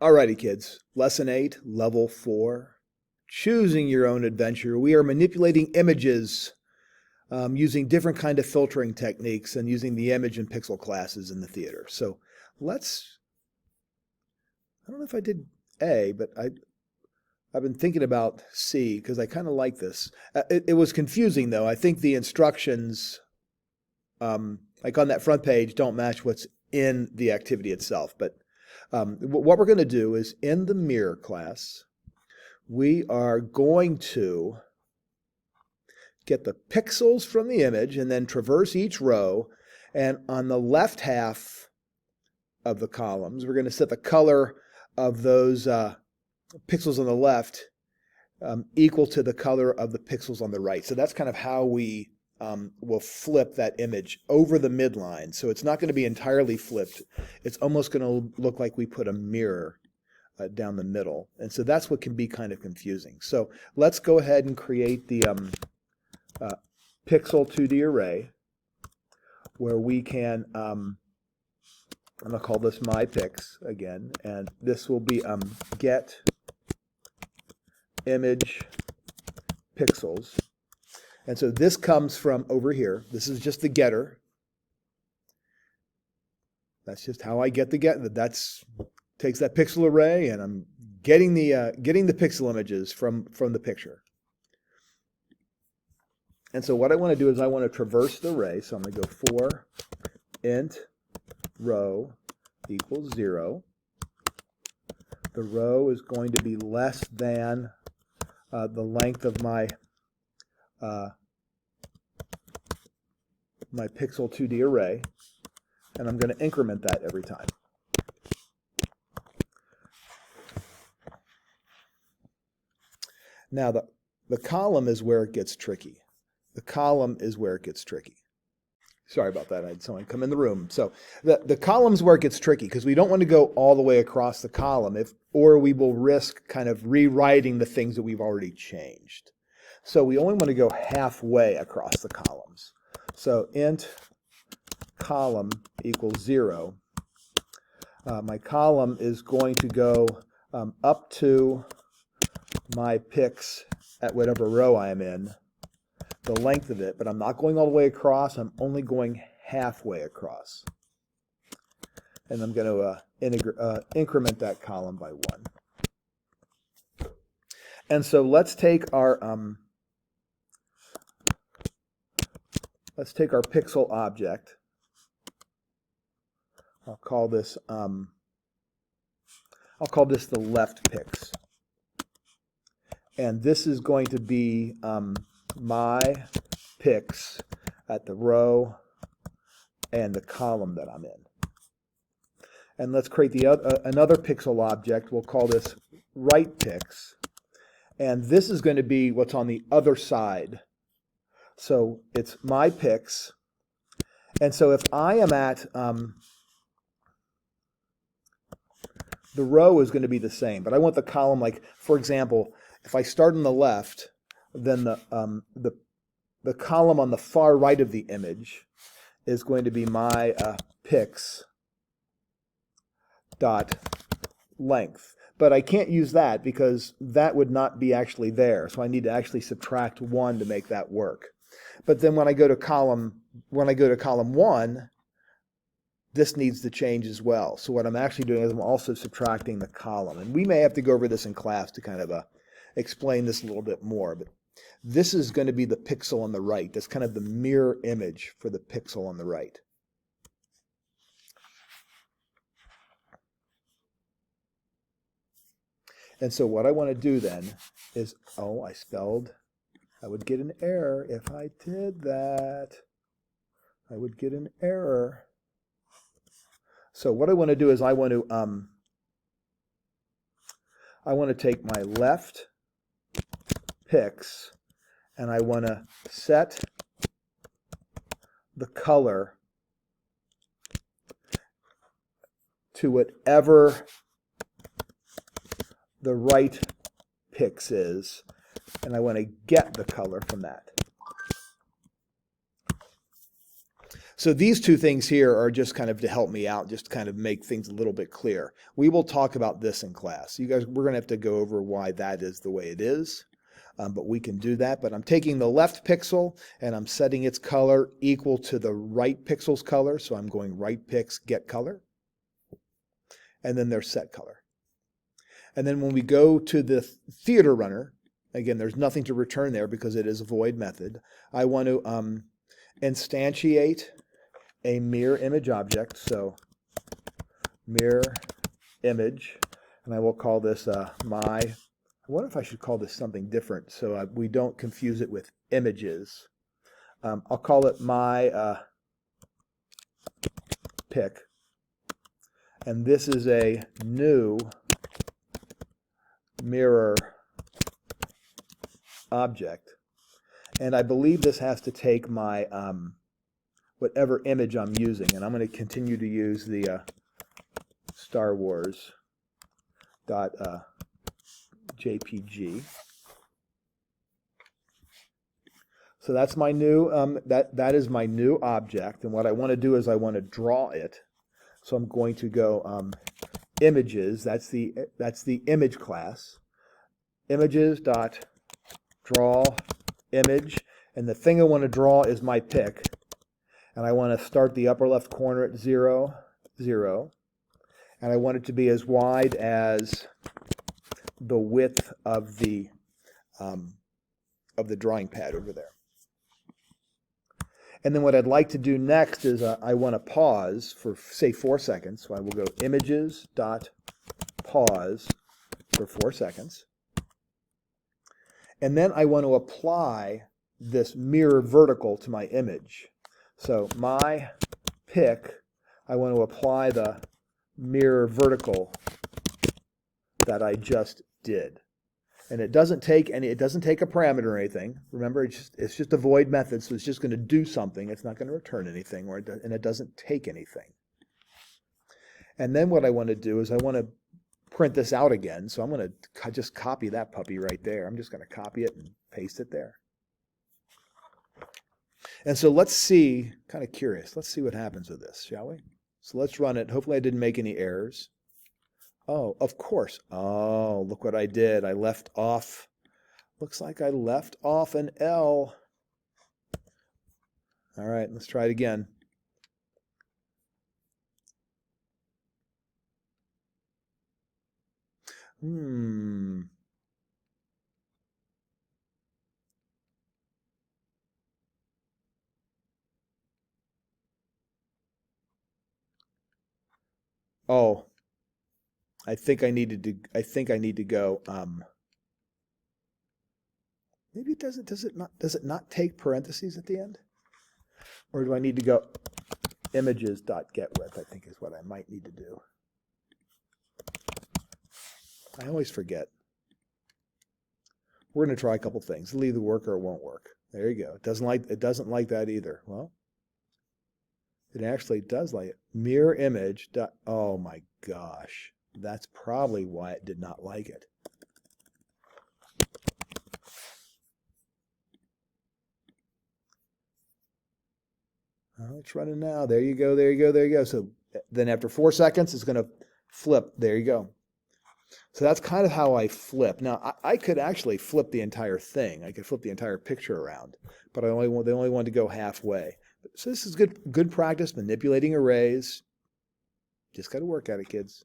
Alrighty, kids. Lesson 8, Level 4. Choosing your own adventure. We are manipulating images using different kind of filtering techniques and using the image and pixel classes in the theater. So I don't know if I did A, but I've been thinking about C because I kind of like this. It was confusing though. I think the instructions, like on that front page, don't match what's in the activity itself. But what we're going to do is in the mirror class, we are going to get the pixels from the image and then traverse each row. And on the left half of the columns, we're going to set the color of those pixels on the left equal to the color of the pixels on the right. So that's kind of how we will flip that image over the midline. So it's not going to be entirely flipped. It's almost going to look like we put a mirror down the middle. And so that's what can be kind of confusing. So let's go ahead and create the pixel 2D array where we can, I'm going to call this myPix again, and this will be get image pixels. And so this comes from over here. This is just the getter. That's just how I get the getter. That's takes that pixel array, and I'm getting the pixel images from the picture. And so what I want to do is I want to traverse the array. So I'm going to go for int row equals 0. The row is going to be less than the length of my my pixel 2D array, and I'm going to increment that every time. Now the column is where it gets tricky. The column is where it gets tricky. Sorry about that. I had someone come in the room. So the column's where it gets tricky because we don't want to go all the way across the column, or we will risk kind of rewriting the things that we've already changed. So we only want to go halfway across the columns. So int column equals 0. My column is going to go up to my pix at whatever row I am in, the length of it, but I'm not going all the way across. I'm only going halfway across. And I'm going to increment that column by 1. And so let's take our pixel object. I'll call this the left pix. And this is going to be my pix at the row and the column that I'm in. And let's create another pixel object. We'll call this right pix. And this is going to be what's on the other side. So it's my pix. And so if I am at, the row is going to be the same, but I want the column, like, for example, if I start on the left, then the column on the far right of the image is going to be my pix dot length. But I can't use that because that would not be actually there. So I need to actually subtract 1 to make that work. But then when I go to column 1, this needs to change as well. So what I'm actually doing is I'm also subtracting the column. And we may have to go over this in class to kind of explain this a little bit more. But this is going to be the pixel on the right. That's kind of the mirror image for the pixel on the right. And so what I want to do then is, I would get an error if I did that. I would get an error. So what I want to do is I want to take my left pix and I want to set the color to whatever the right pix is, and I want to get the color from that. So these two things here are just kind of to help me out, just kind of make things a little bit clear. We will talk about this in class. You guys, we're going to have to go over why that is the way it is, but we can do that. But I'm taking the left pixel and I'm setting its color equal to the right pixel's color. So I'm going right pix, get color, and then there's set color. And then when we go to the theater runner, again, there's nothing to return there because it is a void method. I want to instantiate a mirror image object. So mirror image, and I will call this my, I wonder if I should call this something different so we don't confuse it with images. I'll call it my pick. And this is a new mirror object. And I believe this has to take my whatever image I'm using. And I'm going to continue to use the Star Wars .jpg. So that's my new that is my new object, and what I want to do is I want to draw it. So I'm going to go images. That's the image class. Images dot draw image, and the thing I want to draw is my pick, and I want to start the upper left corner at 0, 0, and I want it to be as wide as the width of the drawing pad over there. And then what I'd like to do next is I want to pause for, say, 4 seconds. So I will go images dot pause for 4 seconds. And then I want to apply this mirror vertical to my image. So my pick, I want to apply the mirror vertical that I just did. And it doesn't take a parameter or anything. Remember, it's just a void method, so it's just going to do something. It's not going to return anything, and it doesn't take anything. And then what I want to do is I want to print this out again. So I'm going to just copy that puppy right there. I'm just going to copy it and paste it there. And so let's see, kind of curious, let's see what happens with this, shall we? So let's run it. Hopefully I didn't make any errors. Oh, of course. Oh, look what I did. I left off, looks like I left off an L. All right, let's try it again. Oh, I think I need to go. Maybe it doesn't. Does it not take parentheses at the end? Or do I need to go images.getWidth, I think is what I might need to do. I always forget. We're going to try a couple things. It'll either work or it won't work. There you go. It doesn't like that either. Well, it actually does like it. Mirror image. Oh my gosh. That's probably why it did not like it. Oh, it's running now. There you go, there you go, there you go. So then after 4 seconds, it's going to flip. There you go. So that's kind of how I flip. Now, I could actually flip the entire thing. I could flip the entire picture around, but they only wanted to go halfway. So this is good practice, manipulating arrays. Just got to work at it, kids.